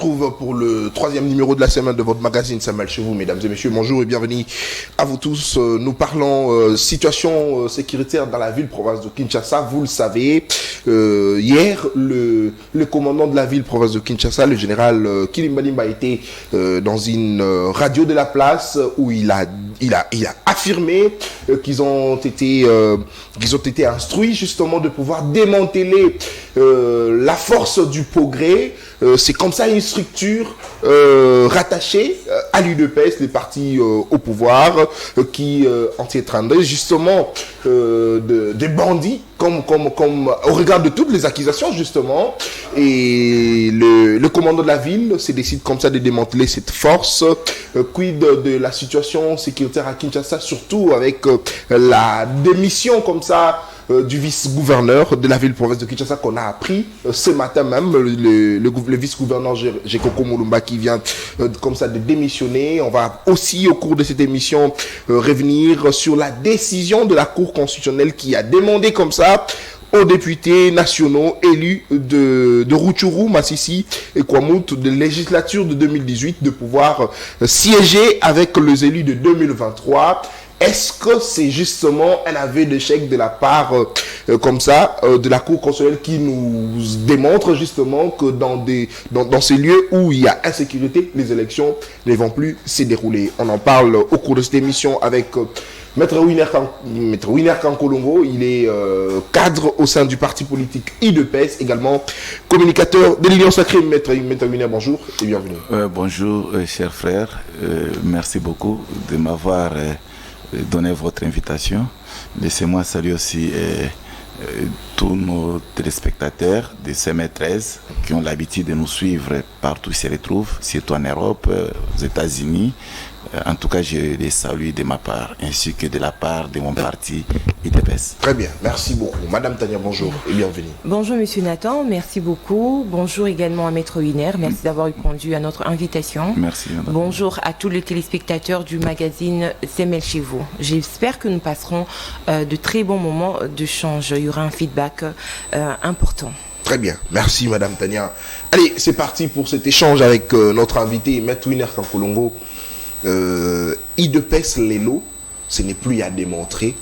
Trouve pour le 3e numéro de la semaine de votre magazine Samuel chez vous, mesdames et messieurs, bonjour et bienvenue à vous tous. Nous parlons situation sécuritaire dans la ville-province de Kinshasa. Vous le savez, hier, le commandant de la ville-province de Kinshasa, le général Kilimbalimba, était dans une radio de la place où il a affirmé qu'ils ont été instruits justement de pouvoir démanteler la force du progrès. C'est comme ça une structure rattachée à l'UDPS, les partis au pouvoir, qui entretiendraient justement des bandits, comme au regard de toutes les accusations justement. Et le commandant de la ville se décide comme ça de démanteler cette force. Quid de la situation sécuritaire à Kinshasa, surtout avec la démission comme ça du vice-gouverneur de la ville-province de Kinshasa qu'on a appris ce matin même, le vice-gouverneur Gekoko Mulumba qui vient comme ça de démissionner. On va aussi au cours de cette émission revenir sur la décision de la Cour constitutionnelle qui a demandé comme ça aux députés nationaux élus de Rutshuru, Masisi et Kwamut de législature de 2018 de pouvoir siéger avec les élus de 2023. Est-ce que c'est justement un aveu d'échec de la part, comme ça, de la Cour constitutionnelle qui nous démontre justement que dans ces lieux où il y a insécurité, les élections ne vont plus se dérouler? On en parle au cours de cette émission avec Maître Winer Kankolongo. Il est cadre au sein du parti politique IDPS, également communicateur de l'Union Sacrée. Maître Winer, bonjour et bienvenue. Bonjour, chers frères. Merci beaucoup de m'avoir donner votre invitation. Laissez-moi saluer aussi tous nos téléspectateurs de CM13 qui ont l'habitude de nous suivre partout où ils se retrouvent, surtout en Europe, aux États-Unis. En tout cas, je les salue de ma part, ainsi que de la part de mon parti IDPS. Très bien, merci beaucoup. Madame Tania, bonjour et bienvenue. Bonjour Monsieur Nathan, merci beaucoup. Bonjour également à Maître Winer, merci d'avoir répondu à notre invitation. Merci. Madame. Bonjour à tous les téléspectateurs du magazine CML chez vous. J'espère que nous passerons de très bons moments d'échange. Il y aura un feedback important. Très bien, merci Madame Tania. Allez, c'est parti pour cet échange avec notre invité, Maître Winer Kankolongo. IDPS Lelo, ce n'est plus à démontrer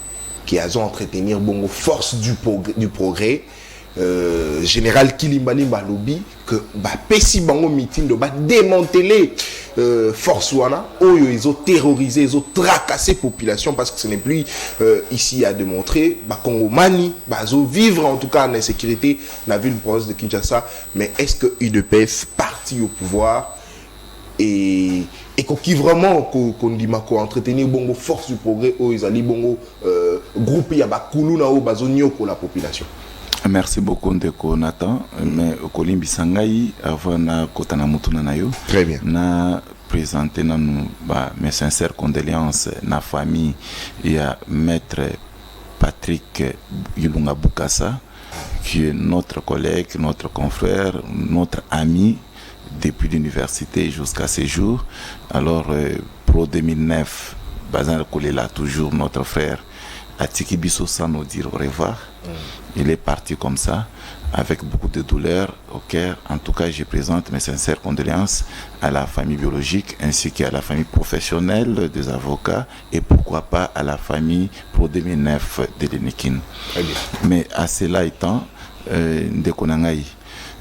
qu'ils ont entretenir bongo force du progrès. Général Kilimbalimba lobby que pesi bango meeting de démanteler force wana oyo ils ont terrorisé, ils ont tracassé population parce que ce n'est plus ici à démontrer. Congomani bazo vivre en tout cas en insécurité dans la ville province de Kinshasa. Mais est-ce que UDPS parti au pouvoir et qui vraiment qu'on dit mako entretenir bongo force du progrès où ils allaient bongo groupe ya bakulu na o bazonio ko la population? Merci beaucoup Ndeko Nathan. Mais Kolimbi Sangai avant na kotana mutuna na yo. Très bien. Na présenter mes sincères condoléances na famille et à maître Patrick Yulunga Bukasa qui est notre collègue, notre confrère, notre ami depuis l'université jusqu'à ce jour. Alors, pro 2009, Bazan Kolela, toujours notre frère, Atiki Bisso sans nous dire au revoir. Il est parti comme ça, avec beaucoup de douleur au cœur. En tout cas, je présente mes sincères condoléances à la famille biologique ainsi qu'à la famille professionnelle des avocats et pourquoi pas à la famille pro 2009 de l'Enikin. Mais à cela étant, Ndekonangaï,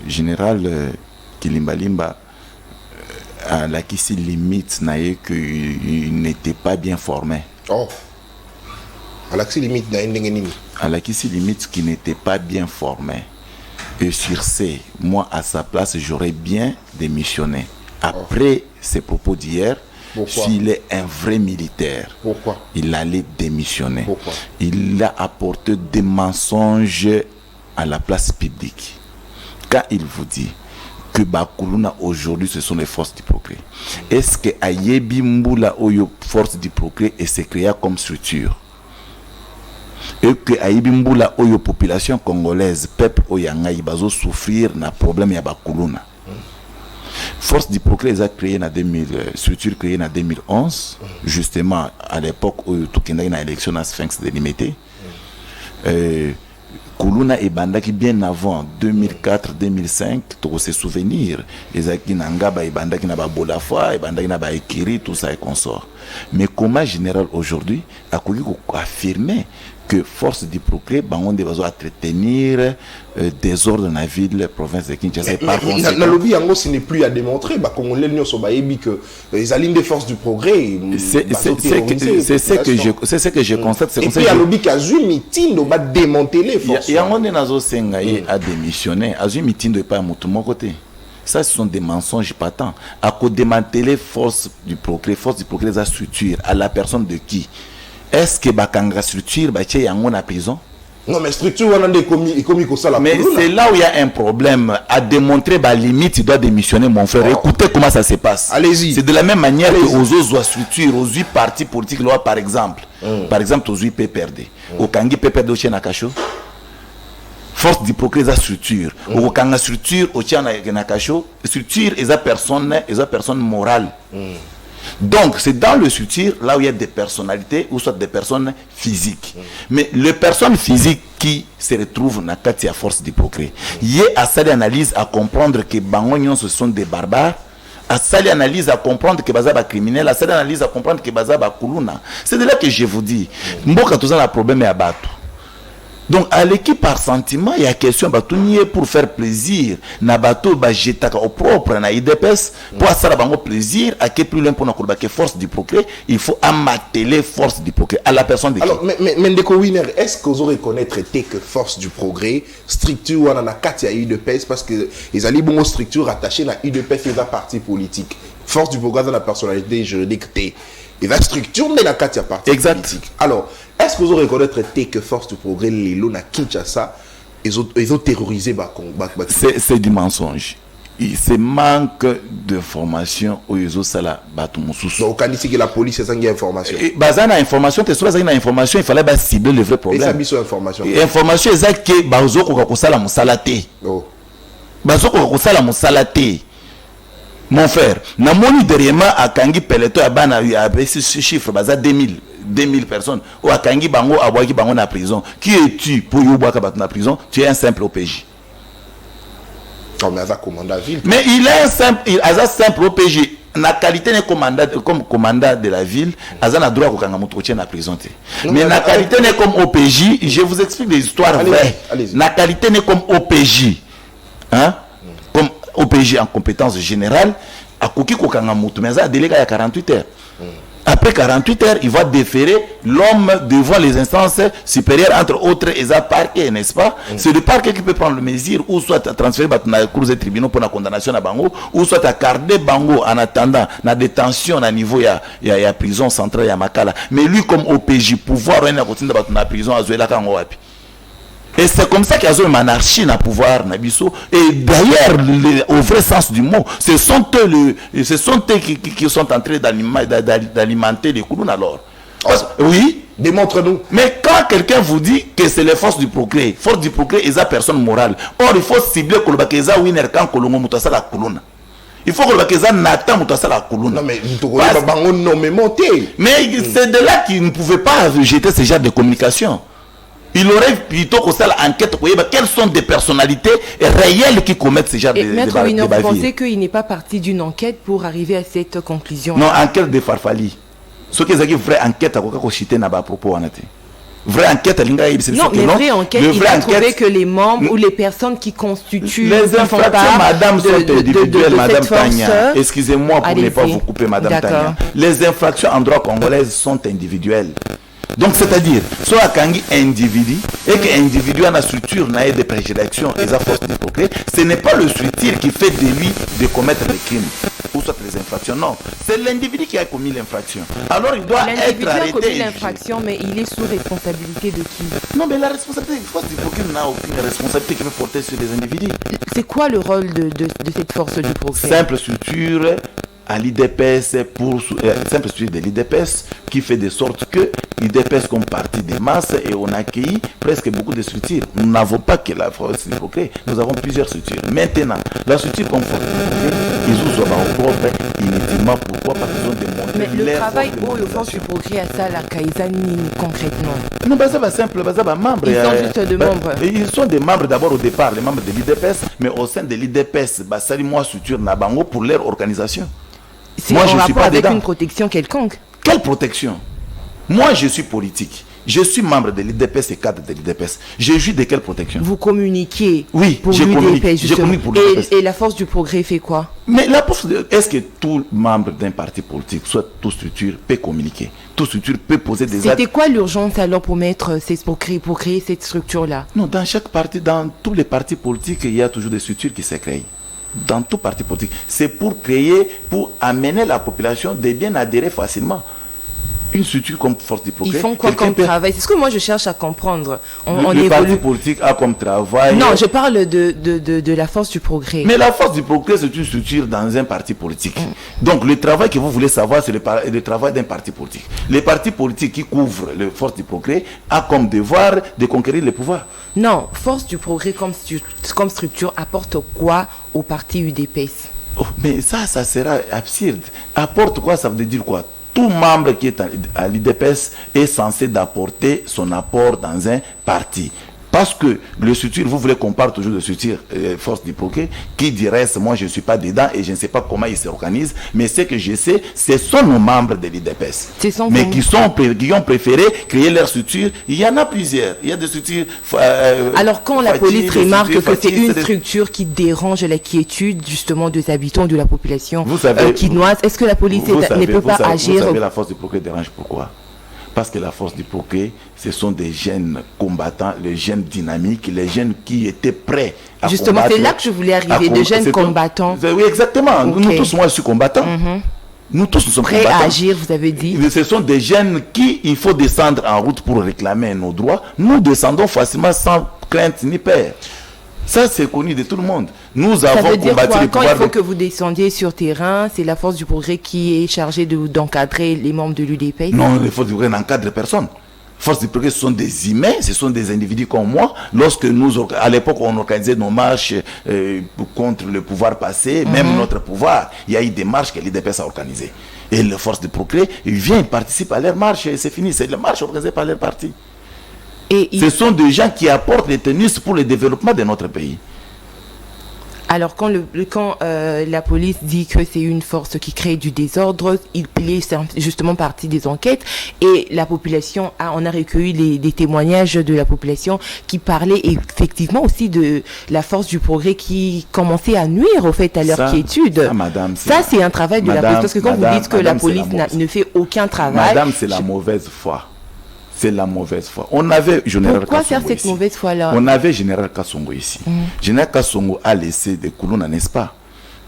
général Kilimbalimba à la qui limite qu'il n'était pas bien formé. Oh. À la qui limite à la qui limite qui n'était pas bien formé. Et sur ce, moi à sa place, j'aurais bien démissionné. Après ces propos d'hier, s'il est un vrai militaire, il allait démissionner. Pourquoi? Il a apporté des mensonges à la place publique. Quand il vous dit que Bakuluna aujourd'hui ce sont les forces du progrès, est-ce que Ayebi Mboula Oyo force du progrès et s'est créé comme structure? Et que Ayebi Mboula Oyo population congolaise, peuple Oyangaï, bazo souffrir na problème ya Bakuluna. Force du progrès a créé en 2000, structure créée en 2011, justement à l'époque où tout le monde a élection à Sphinx délimité. Kuluna et Bandaki bien avant 2004-2005, tu se souvenir, Ezaki Nangaba et Bandaki Naba Bolafwa, et Bandaki Naba Ekiri, tout ça et consort. Mais comment général aujourd'hui a affirmé que force du progrès, on doit entretenir désordre dans la ville, province de Kinshasa. Par conséquent, lobby ce n'est plus à démontrer, comme on l'a dit que les alliés des forces du progrès, c'est ce que je constate. Et puis il y a le lobby qui a eu meeting, on va démonter les forces. Il y a un nazo sengaye a démissionné, a eu meeting de pas à mon côté. Ça, ce sont des mensonges patents. À quoi démanteler force du progrès la structure, à la personne de qui? Est-ce que Bakanga structure, il y a en prison? Non, mais structure, on a des commis comme ça. Mais c'est là où il y a un problème. À démontrer, limite, tu dois démissionner, mon frère. Écoutez comment ça se passe. Allez-y. C'est de la même manière que aux autres structures, aux 8 partis politiques, là, par exemple. Par exemple, aux 8 PPRD. Au Kangi PPRD, au Nakacho. Force du progrès, la structure. Au Kanga structure, au Nakacho. Structure, et la personne morale. Donc, c'est dans le structure, là où il y a des personnalités, ou soit des personnes physiques. Mais les personnes physiques qui se retrouvent dans la force du progrès, il y a à cette analyse à comprendre que Bangonion, ce sont des barbares, à cette analyse à comprendre que Bazaba criminel, à cette analyse à comprendre que Bazaba Kuluna. C'est de là que je vous dis, Mboka tout ça, le problème est à battre. Donc, à l'équipe par sentiment, il y a question de pour faire plaisir. Nabato bajetaka au propre na IDPS pour ça bango plaisir à que plus loin pour nous que force du progrès, il faut amateler force du progrès à la personne de. Alors, mais Ndeko Winner, est-ce que vous aurez reconnaître que force du progrès structure ou na katia IDPS parce que les alliés bon structure attachée à IDPS et la parti politique. Force du progrès dans la personnalité juridique et la structure de la katia parti politique. Alors, est-ce que vous aurez reconnaître que force du progrès les lots na Kinshasa ils ont terrorisé c'est du mensonge. C'est manque de formation où ils ont ça là donc on dit que la police a une information. Bazana information te soit une information il fallait cibler le vrai problème. Et ça biso information. Information exact que bazo ko sala musalate. Oh. Bazo ko sala musalate. Mon frère, na moni derrière à Kangi Peleto à bana a ce chiffre baza 2000 personnes ou à Kangi bango à Boaki bango na prison. Qui es-tu pour Yobaka bat na prison? Tu es un simple OPJ. Mais il est un simple OPJ. Na qualité de comme commandant de la ville, Azan a droit à Kanga na prison. Mais na qualité n'est comme OPJ, je vous explique des histoires vraies. Na qualité n'est comme OPJ. Hein? Comme OPJ en compétence générale, à Koki Kokanga Moutou, mais ça a délégué à 48 heures. Après 48 heures, il va déférer l'homme devant les instances supérieures, entre autres, et ça parquet, n'est-ce pas? C'est le parquet qui peut prendre le mesure, ou soit à transférer dans la cour des tribunaux pour la condamnation à Bango, ou soit à garder Bango en attendant la détention à niveau, il y a prison centrale, il y a Makala. Mais lui, comme OPJ, pouvoir, il y a la prison à Zouela Kangoapi. Et c'est comme ça qu'il y a une anarchie dans le pouvoir. Et d'ailleurs, au vrai sens du mot, ce sont eux qui sont en train d'alimenter les Kouloun alors. Oui. Démontre-nous. Mais quand quelqu'un vous dit que c'est les forces du progrès est la personne morale. Or, il faut cibler Kolobakeza Winner quand Kolongo Moutassa la Koulouna. Il faut que le Nathan Moutassa la Koulouna. Non, mais mais c'est de là qu'il ne pouvait pas rejeter ce genre de communication. Il aurait plutôt que ça l'enquête pour quelles sont des personnalités réelles qui commettent ce genre de Maître Winner, vous pensez qu'il n'est pas parti d'une enquête pour arriver à cette conclusion? Non, enquête de Farfali. Ce qui est une vraie enquête à Kokako n'a pas propos en été. Vraie enquête, non, mais vraie enquête, il a trouvé que les membres ou les personnes qui constituent les infractions, madame, sont individuelles, madame Tania. Excusez-moi pour ne pas vous couper, madame Tania. Les infractions en droit congolais sont individuelles. Donc, c'est-à-dire, soit un kangi individu, et que l'individu a une structure, n'a des prédilections et sa force du progrès, ce n'est pas le structure qui fait de lui de commettre les crimes, ou soit les infractions. Non, c'est l'individu qui a commis l'infraction. Alors, il doit être arrêté. L'individu a commis l'infraction, mais il est sous responsabilité de qui? Non, mais la responsabilité, la force du progrès n'a aucune responsabilité qui peut porter sur les individus. C'est quoi le rôle de cette force du progrès? Simple structure à l'IDPS simple structure de l'IDPS qui fait de sorte que l'IDPS comme partie des masses et on accueille presque beaucoup de structures. Nous n'avons pas que la force du progrès, nous avons plusieurs structures. Maintenant, la structure comme force du progrès, ils ont au propre inutilement simplement pourquoi? Parce qu'ils ont démontré. Mais le travail pour le Force du Progrès à ça, la Kaizani, concrètement. Non, bah ça va simple, bah ça va membre. Ils sont juste des membres. Ils sont des membres d'abord au départ, les membres de l'IDPS, mais au sein de l'IDPS, bah ça dit moi structure Nabango pour leur organisation. C'est Moi, en je suis rapport pas avec dedans. une protection quelconque. Quelle protection? Moi, je suis politique. Je suis membre de l'IDPS et cadre de l'IDPS. Je jouis de quelle protection? Vous communiquez Oui, pour je communique. l'UDPS, Je justement. communique pour l'UDPS. Et la Force du Progrès fait quoi? Mais est-ce que tout membre d'un parti politique, soit toute structure, peut communiquer? Toute structure peut poser des actes? C'était quoi l'urgence alors pour mettre pour créer cette structure-là? Non, dans chaque parti, dans tous les partis politiques, il y a toujours des structures qui se créent. Dans tout parti politique. C'est pour créer, pour amener la population de bien adhérer facilement. Une structure comme Force du Progrès. Ils font quoi comme travail? C'est ce que moi je cherche à comprendre. Le parti politique a comme travail. Non, je parle de la Force du Progrès. Mais la Force du Progrès, c'est une structure dans un parti politique. Donc le travail que vous voulez savoir, c'est le travail d'un parti politique. Les partis politiques qui couvrent la Force du Progrès a comme devoir de conquérir le pouvoir. Non, Force du Progrès comme structure apporte quoi au parti UDPS? Oh, mais ça sera absurde. Apporte quoi? Ça veut dire quoi? Tout membre qui est à l'IDPS est censé d'apporter son apport dans un parti. Parce que le structure, vous voulez qu'on parle toujours de structure Force du Progrès, qui dirait, moi je ne suis pas dedans et je ne sais pas comment ils s'organisent, mais ce que je sais, ce sont nos membres de l'IDPS. Mais qui ont préféré créer leur structure. Il y en a plusieurs. Il y a des structures... Alors quand la police remarque que c'est une structure qui dérange la quiétude justement des habitants, de la population quinoise, est-ce que la police ne peut pas agir? Vous savez, la Force du Progrès dérange pourquoi? Parce que la Force du Progrès, ce sont des jeunes combattants, les jeunes dynamiques, les jeunes qui étaient prêts à justement, c'est là que je voulais arriver, de jeunes combattants. Oui, exactement. Okay. Nous tous, moi, je suis combattant. Nous tous, nous sommes prêts combattants. À agir, vous avez dit. Ce sont des jeunes qui, il faut descendre en route pour réclamer nos droits. Nous descendons facilement sans crainte ni peur. Ça, c'est connu de tout le monde. Nous avons combattu les pouvoirs. Quand il faut que vous descendiez sur terrain, c'est la Force du Progrès qui est chargée d'encadrer les membres de l'UDPS? Non, les Forces du Progrès n'encadrent personne. Force du Progrès, ce sont des humains, ce sont des individus comme moi. Lorsque à l'époque, on organisait nos marches contre le pouvoir passé, même notre pouvoir, il y a eu des marches que l'IDPS a organisées. Et les Forces du Progrès, ils viennent, ils participent à leur marche et c'est fini. C'est la marche organisée par leur parti. Ce sont des gens qui apportent les tenus pour le développement de notre pays. Alors quand la police dit que c'est une force qui crée du désordre, il est justement partie des enquêtes et la population on a recueilli des témoignages de la population qui parlaient effectivement aussi de la Force du Progrès qui commençait à nuire au fait à leur quiétude. Ça c'est un travail de la police, parce que quand vous dites que la police ne fait aucun travail... Madame, c'est la mauvaise foi. C'est la mauvaise foi. On avait Général Pourquoi Kassongo faire cette ici. Mauvaise foi-là? On avait Général Kassongo ici. Général Kassongo a laissé des Koulouna, n'est-ce pas?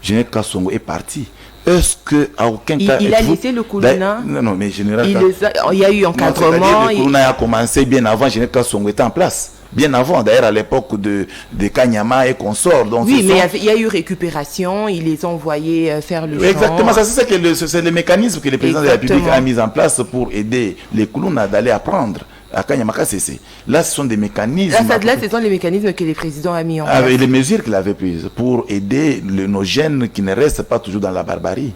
Général Kassongo est parti. Est-ce que à aucun cas... Il a laissé le Koulouna? Non, mais Général il y a eu encadrement. Le Koulouna a commencé bien avant Général Kassongo était en place. Bien avant, d'ailleurs, à l'époque de Kanyama et consorts. Donc oui, mais il y a eu récupération, ils les ont envoyés faire le champ. Exactement, ça c'est le mécanisme que le président de la République a mis en place pour aider les Koulouna d'aller apprendre à Kanyama CC. Là, ce sont des mécanismes. Là, ce sont les mécanismes que le président a mis en place. Avec les mesures qu'il avait prises pour aider nos jeunes qui ne restent pas toujours dans la barbarie.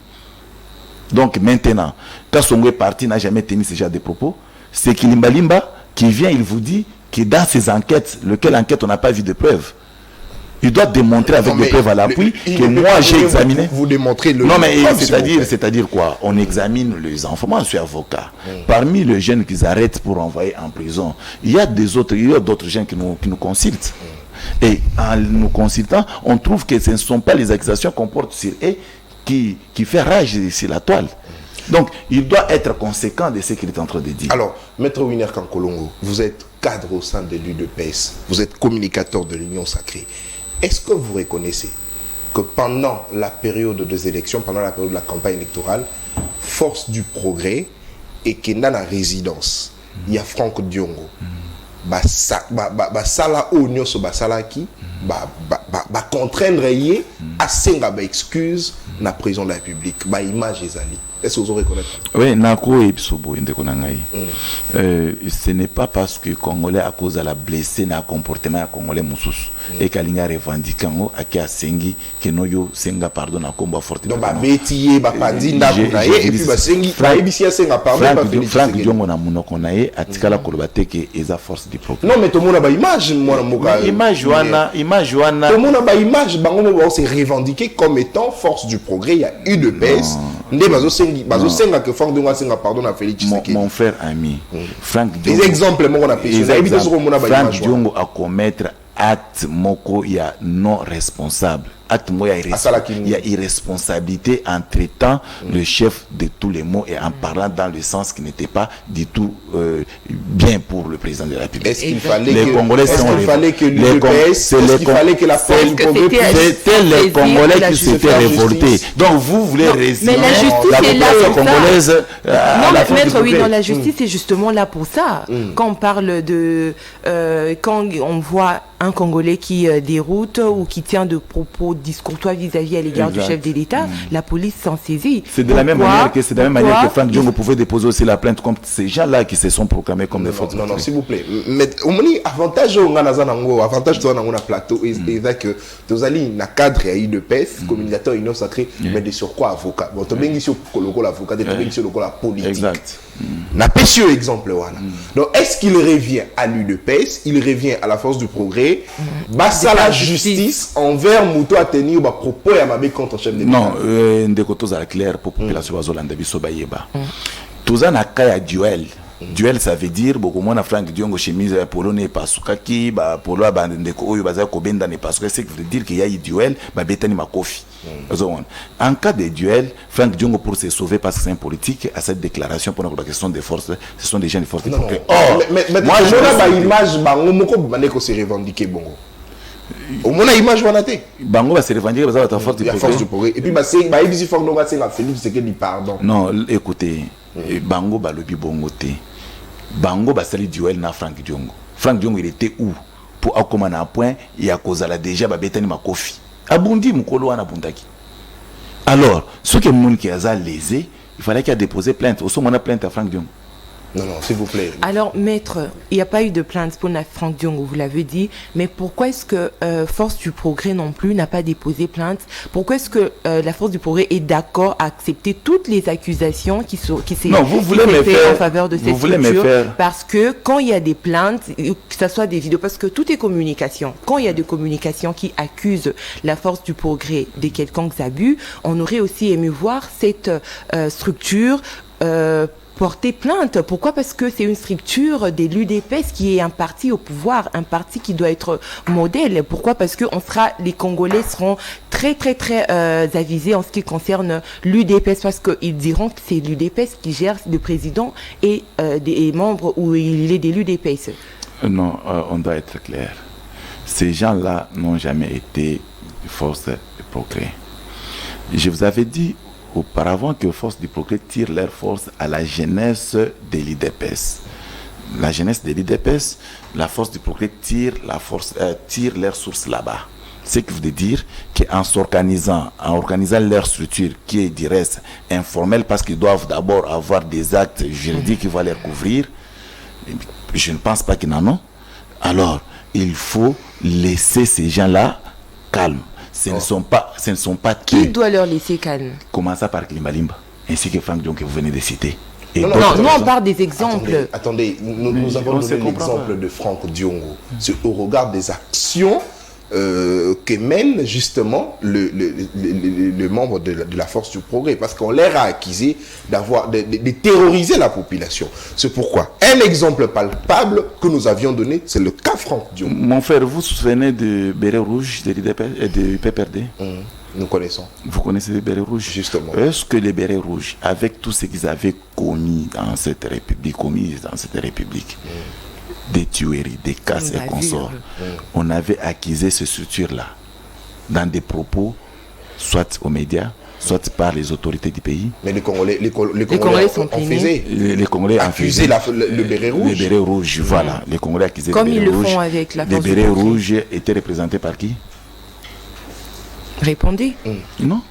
Donc maintenant, Kassongo est parti, n'a jamais tenu ce genre de propos. C'est Kilimba Limba qui vient, il vous dit que dans ces enquêtes, lequel enquête on n'a pas vu de preuves. Il doit démontrer avec des preuves à l'appui que moi j'ai examiné. Vous démontrez le... Non mais c'est-à-dire quoi? On examine les enfants. Moi je suis avocat. Parmi les jeunes qu'ils arrêtent pour envoyer en prison, il y a d'autres jeunes qui nous consultent. Et en nous consultant, on trouve que ce ne sont pas les accusations qu'on porte sur eux qui fait rage sur la toile. Donc, il doit être conséquent de ce qu'il est en train de dire. Alors, Maître Winner Kankolongo, vous êtes cadre au sein de l'UDPS, vous êtes communicateur de l'Union Sacrée. Est-ce que vous reconnaissez que pendant la période des élections, pendant la période de la campagne électorale, Force du Progrès et Kendana résidence, il y a Franck Diongo, sala onyo so basala qui contraindre yé à senga excuse la prison de la République, bah image ezali. Est-ce que vous reconnaissez? Oui, Nako et Psobo, ce n'est pas parce que Congolais à cause de la blessée na comportement à Congolais moussous et qu'alinga revendiquant à qui a sengi que no yo senga pardon à combat fort. Donc bah bétier bah pandinda et puis bah sengi bah ebisia senga pardon pas Félix. Franck Diongo na munoko na ye atikala kolobate que eza force du progrès. Non mais tout le monde a ba image moi moka. Image wana tout le monde a ba image bango mo c'est revendiqué comme étant force du progrès, il y a eu de baisse. Ndé bazo senga que Franck Diongo senga pardon à Félix. Mon frère ami Franck Diongo. Des exemples mon on a pêché. Franck Diongo a commettre acte moko ya non responsable. Acte moko il y a irresponsabilité en traitant le chef de tous les mots et en parlant dans le sens qui n'était pas du tout bien pour le président de la République. Est-ce qu'il fallait les Congolais fallait que l'UDPS, est-ce qu'il fallait que la force du progrès, c'était les Congolais qui s'étaient révoltés. Donc vous voulez résigner la justice est là pour congolaise non, mais maître, oui, dans la justice, c'est justement là pour ça. Quand on parle de quand on voit un Congolais qui déroute ou qui tient de propos discourtois vis-à-vis à l'égard du chef de l'État, la police s'en saisit. C'est de la même manière que Franck Diongo pouvait déposer aussi la plainte contre ces gens-là qui se sont proclamés comme des forces. Non, s'il vous plaît. Mais au moins avantage on a avantage toi on a plateau et que tu allez na cadre et de pèse communicateur non sacré mais de surcroît avocat. Bon tu bien ici au l'avocat, tu bien ici au la politique. Exact. Na précieux exemple voilà. Donc est-ce qu'il revient à l'UDPS, il revient à la force du progrès, bassa la justice envers Mouto à tenir ba propos ya mabe contre chef de l'État? Non, ndeko toza clair pour population bazolanda biso bayeba. Toza na kaya duel. Duel ça veut dire beaucoup moins na Franck Diongo chemise polo ne pasukaki ba polo abande ndeko oyo baza ko benda ne pasuka, c'est veut dire qu'il y a eu duel ba betani makofi. En cas de duel, Franck Diongo pour se sauver parce que c'est un politique à cette déclaration pour la question des forces, ce sont des gens de force. Mais moi je vois ba image bango moko bande ko se revendiquer bongo. Au moins la image wanaté. Bango va se revendiquer parce que la force du progrès. Et puis bah c'est ba ibisi Franck Diongo c'est la Félix c'est que dit pardon. Non, écoutez, bango ba lobi bongo te. Bango ba sali duel na Franck Diongo. Franck Diongo il était où pour akomana à point il a causé la déjà ba betani makofi. Abundi mukolo wana bundaki. Alors, ce que moun qui a lésé, il fallait qu'il a déposé plainte. Au sommet on a plainte à Franck Diongo. Non, s'il vous plaît. Alors, maître, il n'y a pas eu de plainte pour Franck Diongo, vous l'avez dit, mais pourquoi est-ce que Force du Progrès non plus n'a pas déposé plainte? Pourquoi est-ce que la Force du Progrès est d'accord à accepter toutes les accusations qui s'est faites en faveur de cette structure? Parce que quand il y a des plaintes, que ce soit des vidéos, parce que tout est communication. Quand il y a des communications qui accusent la Force du Progrès de quelconques abus, on aurait aussi aimé voir cette structure porter plainte. Pourquoi? Parce que c'est une structure de l'UDPS qui est un parti au pouvoir, un parti qui doit être modèle. Pourquoi? Parce que les Congolais seront très avisés en ce qui concerne l'UDPS, parce qu'ils diront que c'est l'UDPS qui gère le président et des membres où il est de l'UDPS. Non, on doit être clair. Ces gens-là n'ont jamais été force de progrès. Je vous avais dit auparavant que Force du Progrès tire leur force à la jeunesse de l'IDPS. La jeunesse de l'IDPS, la Force du Progrès tire leur source là-bas. Ce qui veut dire qu'en s'organisant, en organisant leur structure qui est du reste informelle, parce qu'ils doivent d'abord avoir des actes juridiques qui vont les couvrir, je ne pense pas qu'ils n'en ont. Alors, il faut laisser ces gens-là calmes. Ce ne sont pas qui doit leur laisser calme. Commençons par Klimalimba, ainsi que Franck Diongo que vous venez de citer. Non, on parle des exemples. Attendez, nous avons donné l'exemple de Franck Diongo. C'est au regard des actions que mène justement le membre de la Force du Progrès, parce qu'on leur a accusé de terroriser la population. C'est pourquoi un exemple palpable que nous avions donné, c'est le cas Franck Diongo. Mon frère, vous vous souvenez de Béret Rouge de l'IDP et de PPRD? Nous connaissons. Vous connaissez les Bérets Rouges? Justement. Est-ce que les Bérets Rouges, avec tout ce qu'ils avaient commis dans cette République, des tueries, des casses et consorts, on avait accusé ces structures-là dans des propos, soit aux médias, soit par les autorités du pays. Mais les Congolais sont faisaient. Les Congolais accusaient le béret rouge. Les bérets rouges, voilà. Les Congolais accusaient comme les ils bérets le rouges. font avec la les bérets rouges étaient représentés par qui? Répondez. Non.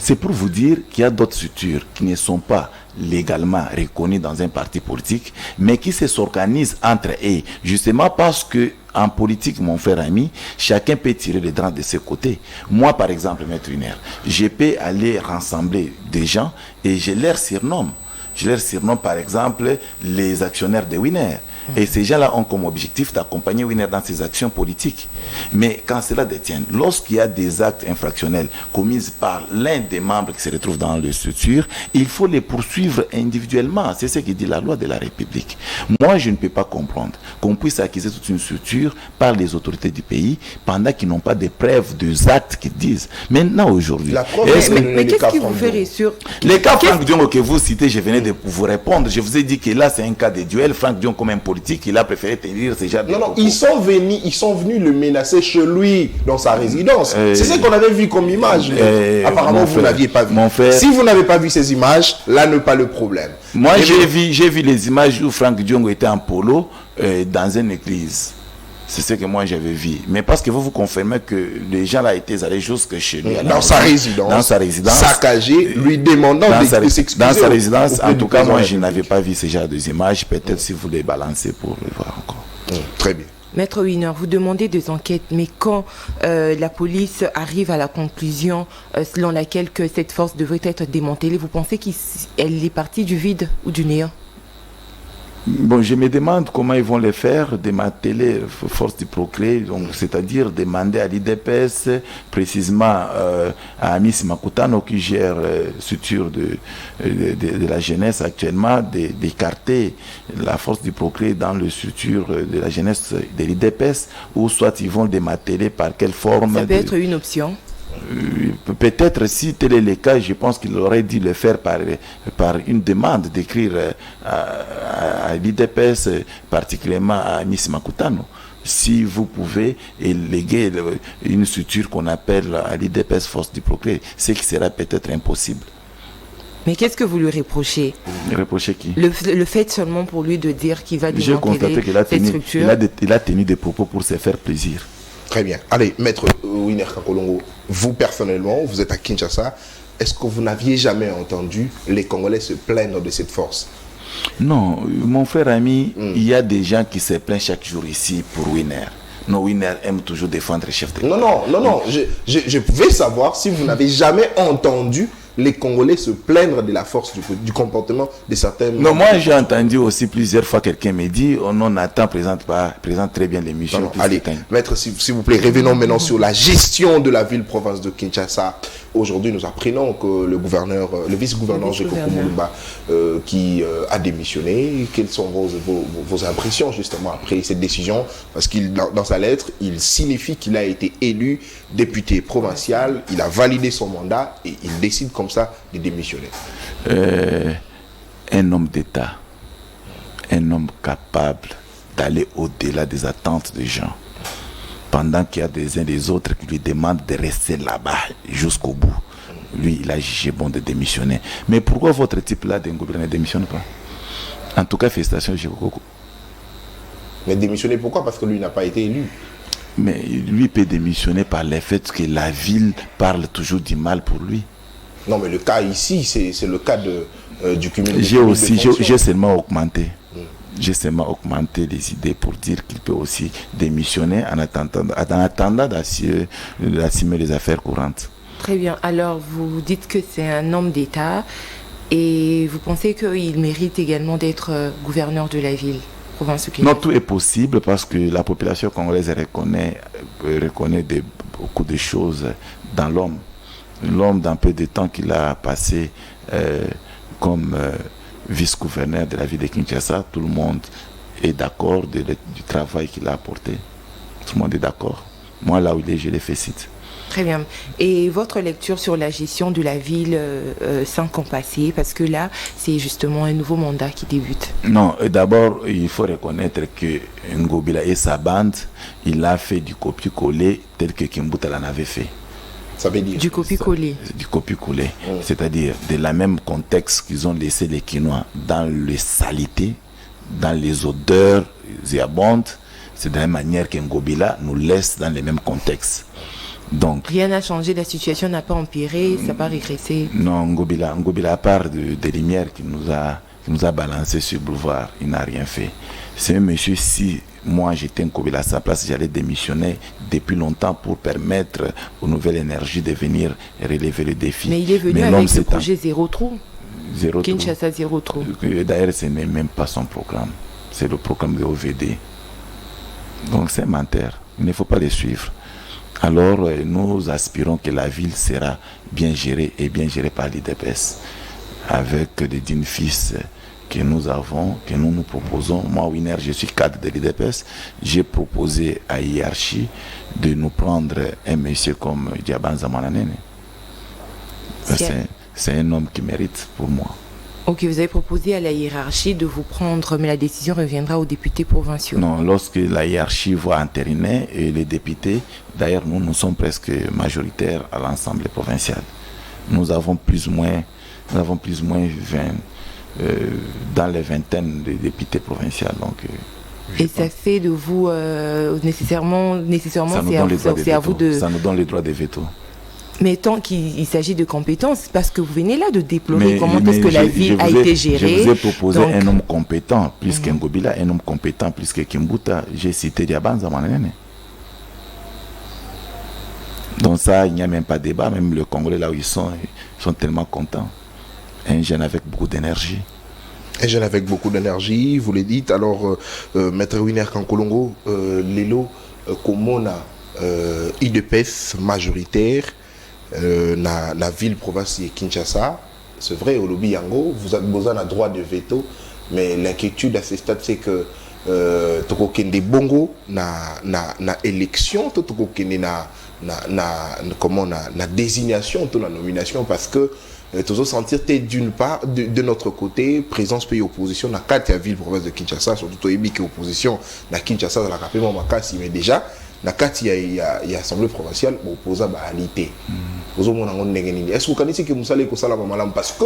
C'est pour vous dire qu'il y a d'autres structures qui ne sont pas légalement reconnues dans un parti politique, mais qui s'organisent entre eux, justement parce que en politique, mon frère ami, chacun peut tirer les draps de ses côtés. Moi, par exemple, Maître Winer, je peux aller rassembler des gens et je leur surnomme. Je leur surnomme, par exemple, les actionnaires de Winer. Et ces gens-là ont comme objectif d'accompagner Winer dans ses actions politiques. Mais quand cela détient, lorsqu'il y a des actes infractionnels commis par l'un des membres qui se retrouve dans le structure, il faut les poursuivre individuellement. C'est ce que dit la loi de la République. Moi, je ne peux pas comprendre qu'on puisse accuser toute une structure par les autorités du pays pendant qu'ils n'ont pas de preuves des actes qu'ils disent. Maintenant, aujourd'hui... Mais qu'est-ce qui vous fait réussir? Les cas Franck Diongo que vous citez, je venais de vous répondre. Je vous ai dit que là, c'est un cas de duel. Franck Diongo, comme un politique, il a préféré tenir ces gens de Non, ils sont venus le menacer chez lui, dans sa résidence. C'est ce qu'on avait vu comme image. Apparemment, vous n'aviez pas vu. Si vous n'avez pas vu ces images, là n'est pas le problème. Moi, j'ai vu les images où Franck Diongo était en polo dans une église. C'est ce que moi j'avais vu. Mais parce que vous confirmez que les gens là étaient allés jusque chez lui. Dans sa résidence. Saccagé, lui demandant de s'excuser. Dans sa résidence, en tout cas, moi je n'avais pas vu ce genre d'images. Peut-être si vous les balancez pour le voir encore. Très bien. Maître Winer, vous demandez des enquêtes, mais quand la police arrive à la conclusion selon laquelle que cette force devrait être démantelée, vous pensez qu'elle est partie du vide ou du néant? Bon, je me demande comment ils vont le faire, démanteler Force du Progrès, donc c'est-à-dire demander à l'IDPS, précisément à Amis Makutano qui gère structure de la jeunesse actuellement, d'écarter la Force du Progrès dans le structure de la jeunesse de l'IDPS, ou soit ils vont démanteler par quelle forme. Ça peut être une option. Peut-être si tel est le cas, je pense qu'il aurait dû le faire par une demande d'écrire à l'IDPS, particulièrement à Miss Makutano. Si vous pouvez léguer une structure qu'on appelle à l'IDPS Force du Progrès, ce qui sera peut-être impossible. Mais qu'est-ce que vous lui reprochez? Reprochez qui? Le fait seulement pour lui de dire qu'il va démanteler cette structure. Il a tenu des propos pour se faire plaisir. Très bien. Allez, Maître Winer Kakolongo, vous personnellement, vous êtes à Kinshasa. Est-ce que vous n'aviez jamais entendu les Congolais se plaindre de cette force? Non, mon frère ami, il y a des gens qui se plaignent chaque jour ici pour Winer. Non, Winer aime toujours défendre le chef d'État. Non. Je pouvais savoir si vous n'avez jamais entendu les Congolais se plaindre de la force du comportement de certains... Non, moi j'ai entendu aussi plusieurs fois quelqu'un me dit Nathan présente très bien l'émission. Allez, Maître, s'il vous plaît, revenons maintenant sur la gestion de la ville-province de Kinshasa. Aujourd'hui, nous apprenons que le vice-gouverneur Jacob Mulumba qui a démissionné. Quelles sont vos impressions justement après cette décision? Parce qu'il dans sa lettre, il signifie qu'il a été élu député provincial, il a validé son mandat et il décide comme ça de démissionner. Un homme d'État, un homme capable d'aller au-delà des attentes des gens, pendant qu'il y a des uns et des autres qui lui demandent de rester là-bas jusqu'au bout. Lui, il a jugé bon de démissionner. Mais pourquoi votre type-là d'Ngobila ne démissionne pas? En tout cas, félicitations, Jekoko. Mais démissionner pourquoi? Parce que lui n'a pas été élu. Mais lui peut démissionner par le fait que la ville parle toujours du mal pour lui. Non, mais le cas ici, c'est le cas du cumul. J'ai seulement augmenté. J'ai seulement augmenté les idées pour dire qu'il peut aussi démissionner en attendant d'assumer les affaires courantes. Très bien. Alors, vous dites que c'est un homme d'État et vous pensez qu'il mérite également d'être gouverneur de la ville, province de... Non, tout est possible parce que la population congolaise reconnaît beaucoup de choses dans l'homme. L'homme, dans peu de temps qu'il a passé comme vice-gouverneur de la ville de Kinshasa, tout le monde est d'accord du travail qu'il a apporté. Tout le monde est d'accord. Moi, là où il est, je l'ai fait cite. Très bien. Et votre lecture sur la gestion de la ville 5 ans passés, parce que là, c'est justement un nouveau mandat qui débute. Non, d'abord, il faut reconnaître que Ngobila et sa bande, il a fait du copier-coller tel que Kimbuta l'en avait fait. Ça veut dire du copier-coller. Du copier-coller. C'est-à-dire de la même contexte qu'ils ont laissé les Kinois dans les saletés, dans les odeurs abondantes. C'est de la même manière qu'Ngobila nous laisse dans les mêmes contextes. Donc, rien n'a changé, la situation n'a pas empiré, ça n'a pas régressé. Non, Ngobila, à part des lumières qui nous a balancé sur le boulevard, il n'a rien fait. C'est un monsieur, si moi j'étais Ngobila à sa place, j'allais démissionner depuis longtemps pour permettre aux nouvelles énergies de venir relever le défi. Mais il est venu avec le projet Zéro Trou. Kinshasa Zéro Trou. D'ailleurs, ce n'est même pas son programme. C'est le programme de OVD. Donc c'est menteur. Il ne faut pas les suivre. Alors, nous aspirons que la ville sera bien gérée et bien gérée par l'IDPS. Avec les dignes fils que nous avons, que nous proposons. Moi, Winner, je suis cadre de l'IDPS. J'ai proposé à Hiérarchie de nous prendre un monsieur comme Diaban Zamananene. C'est un homme qui mérite pour moi. Ok, vous avez proposé à la hiérarchie de vous prendre, mais la décision reviendra aux députés provinciaux. Non, lorsque la hiérarchie va entériner et les députés, d'ailleurs nous sommes presque majoritaires à l'Assemblée provinciale. Nous avons plus ou moins 20, dans les vingtaines de députés provinciaux. Donc, et ça fait de vous nécessairement c'est à vous de... Ça nous donne le droit de veto. Mais tant qu'il s'agit de compétences, parce que vous venez là de déplorer comment est-ce que la ville a été gérée. Je vous ai proposé un homme compétent, plus qu'Ngobila, un homme compétent, plus que Kimbuta. J'ai cité Diaban Zamananene. Donc ça, il n'y a même pas de débat, même le Congolais là où ils sont tellement contents. Un jeune avec beaucoup d'énergie. Un jeune avec beaucoup d'énergie, vous le dites. Alors, Maître Winner Kankolongo, Lelo, Komona, IDPS majoritaire, la ville province de Kinshasa, c'est vrai, au lobby Yango, vous avez besoin d'un droit de veto, mais l'inquiétude à ce stade, c'est que Tokokende Bongo na élection, Tokokende na désignation, la nomination, parce que toujours sentir d'une part, de notre côté, présence pays opposition, na 4 villes province de Kinshasa, surtout Toyebi qui est opposition, na Kinshasa, dans la rapidement Makasi, mais déjà, na kati il y a assemblée provinciale opposant à l'ité. Est-ce que vous connaissez que Moussa Leko Salama Malam parce que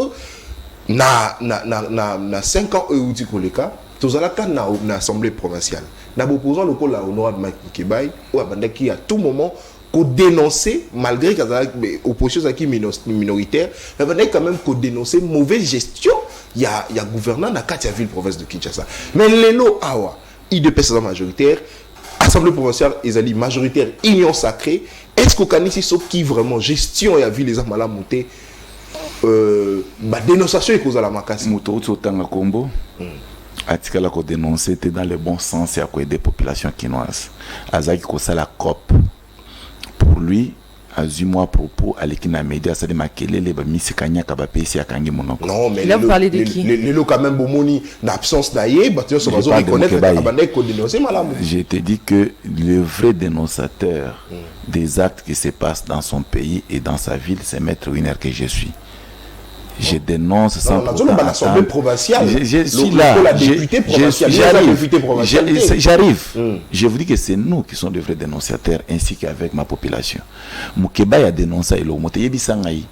na 5 ans où tu connais cas, tous à la canne na assemblée provinciale. Na opposant le col la honorable Mike Kebay ou abandé qui à tout moment qu'on dénoncer malgré que l'opposition qui minoritaire, mais quand même qu'on dénoncer mauvaise gestion. Il y a gouvernant na kati ville province de Kinshasa. Mais l'élo awa, IDPS majoritaire. Assemblée provinciale, ils allaient majoritaire, union sacrée. Est-ce qu'au Kanisi, ce qui vraiment gestion et a vu les armes à la montée, dénonciation et cause à la makasi. Moutou Tanga Combo, Atikala ko dénoncer, était dans le bon sens et à quoi des populations quinoises. Azaki Kosa la COP. Pour lui, à 8 mois propos, à l'équina média, ça dit Makele, les Bamissi Kanya Kabapesi à Kangi Monoko. Non, mais là, vous parlez de qui? Les lots, quand même, Bomoni, d'absence d'ailleurs, bâtiment sur raison, reconnaître qu'on dénonce, madame. J'ai été dit que le vrai dénonçateur des actes qui se passent dans son pays et dans sa ville, c'est Maître Winner que je suis. Je dénonce sans pourtant l'Assemblée provinciale. Je suis là. J'arrive. Je vous dis que c'est nous qui sommes les vrais dénonciateurs ainsi qu'avec ma population. Moukeba a dénoncé le Moteyebi Sangaï.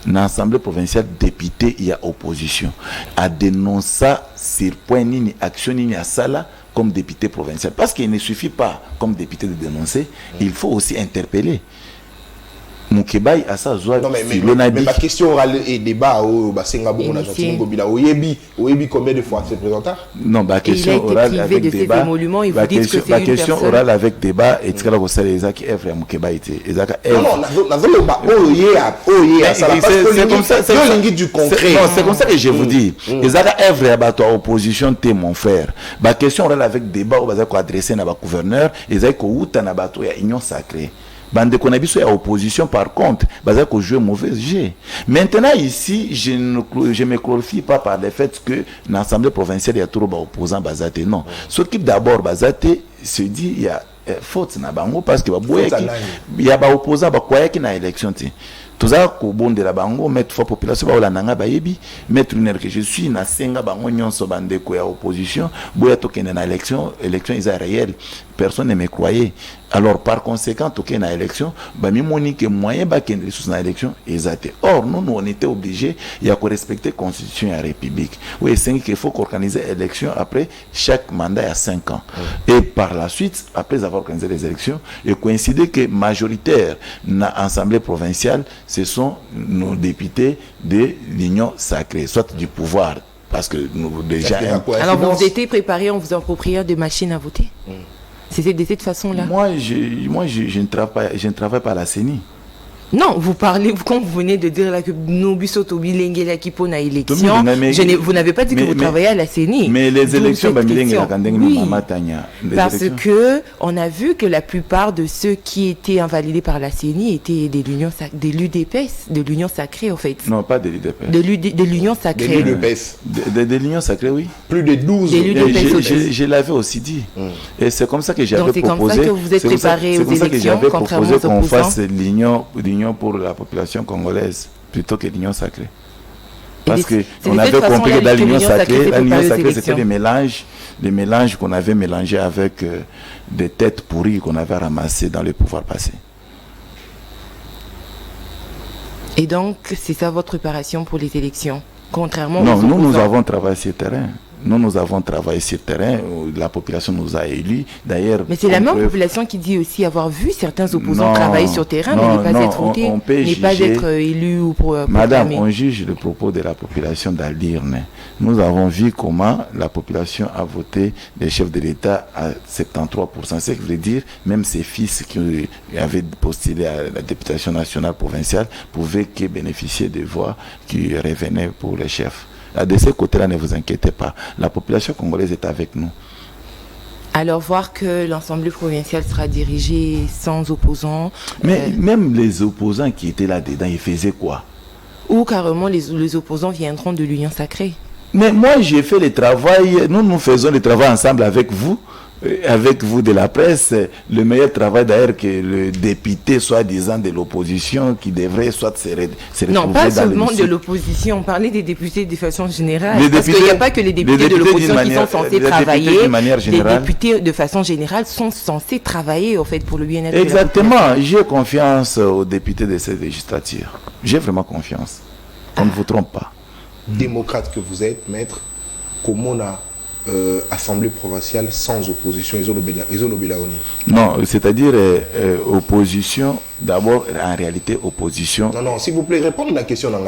Dans l'Assemblée provinciale, député, il y a opposition. A dénoncé sur point ni action ni à Sala comme député provincial. Parce qu'il ne suffit pas comme député de dénoncer, il faut aussi interpeller. Moukebaï à ça joie. Non mais ma question orale et débat au Basenga Bongo Argentine Gobila Oyebi combien de fois se présenta? Non, ma question orale avec débat. Ma question orale avec débat et tu vas les Isaac Evre à Moukebaï était Isaac Evre. C'est comme ça, c'est du concret. Non, c'est comme ça que je vous dis. Isaac Evre à bateau opposition t'es mon frère. Ma question orale avec débat au bazar ko adresser na ba gouverneur Isaac ko uta na bateau ya union sacrée. Bande Konabiso est à opposition, par contre, basé qu'on joue mauvais jeu. Maintenant, ici, je ne me glorifie pas par le fait que l'Assemblée provinciale, il y a trop d'opposants Bazate. Non. Ce qui d'abord, Bazate se dit, il y a faute na bango parce que il y a des opposants qui na élection. Tout ça, qu'au bon de la bango, mettre fois population, ba nanga bayebi, mettre une que je suis na senga bango nyonso bande ko ya opposition, boya tokende na élection ils sont réels. Personne ne me croyait. Alors, par conséquent, tout cas, dans l'élection, que moyen qu'il y ait des ressources dans l'élection, exact. Or, nous, on était obligés, il y a qu'à respecter la Constitution et la République. Oui, c'est qu'il faut organiser l'élection après chaque mandat à 5 ans. Et par la suite, après avoir organisé les élections, il coïncide que majoritaire dans l'Assemblée provinciale, ce sont nos députés de l'Union sacrée, soit du pouvoir. Parce que nous, déjà. Alors, vous étiez préparé en vous appropriant des machines à voter? C'était de cette façon-là? Moi, je ne travaille pas à la CENI. Non, vous parlez, quand vous venez de dire là que nous bisotobi lengela qui pona élection, vous n'avez pas dit que vous travaillez à la CENI. Mais les élections, oui, parce que on a vu que la plupart de ceux qui étaient invalidés par la CENI étaient de l'UDPS, de l'Union sacrée en fait. Non, pas de l'UDPS. De l'Union sacrée. De l'UDPS. De l'Union sacrée, oui. Plus de 12. Je l'avais aussi dit. Et c'est comme ça que j'avais proposé. Donc c'est comme ça que vous êtes préparé aux élections, contrairement aux opposants. Qu'on fasse l'Union pour la population congolaise plutôt que l'Union sacrée. Parce qu'on avait compris que dans l'Union sacrée, c'était des mélanges qu'on avait mélangés avec des têtes pourries qu'on avait ramassées dans le pouvoir passé. Et donc, c'est ça votre préparation pour les élections, contrairement aux opposants? Non, nous avons travaillé sur le terrain. Nous avons travaillé sur le terrain, la population nous a élus. D'ailleurs, mais c'est la même population qui dit aussi avoir vu certains opposants travailler sur le terrain, mais ne pas être voté, ne pas être élu ou pour. Madame, on juge le propos de la population d'Alirne. Nous avons vu comment la population a voté les chefs de l'État à 73%. Ce qui veut dire, même ses fils qui avaient postulé à la députation nationale provinciale pouvaient bénéficier des voix qui revenaient pour les chefs. De ce côté-là, ne vous inquiétez pas. La population congolaise est avec nous. Alors, voir que l'Assemblée provinciale sera dirigée sans opposants. Mais même les opposants qui étaient là-dedans, ils faisaient quoi? Ou carrément, les opposants viendront de l'Union sacrée. Mais moi, j'ai fait le travail. Nous faisons le travail ensemble avec vous de la presse, le meilleur travail d'ailleurs que le député soi-disant de l'opposition qui devrait soit se retrouver non, pas seulement de l'opposition, on parlait des députés de façon générale, parce qu'il n'y a pas que les députés de l'opposition qui sont censés travailler, les députés de façon générale sont censés travailler en fait pour le bien-être. Exactement, j'ai confiance aux députés de cette législature, j'ai vraiment confiance, on ne vous trompe pas. Démocrate que vous êtes, maître, comment on a assemblée provinciale sans opposition, ils ont l'obéla. Non, c'est-à-dire opposition, d'abord en réalité opposition. Non, s'il vous plaît, répondez à la question dans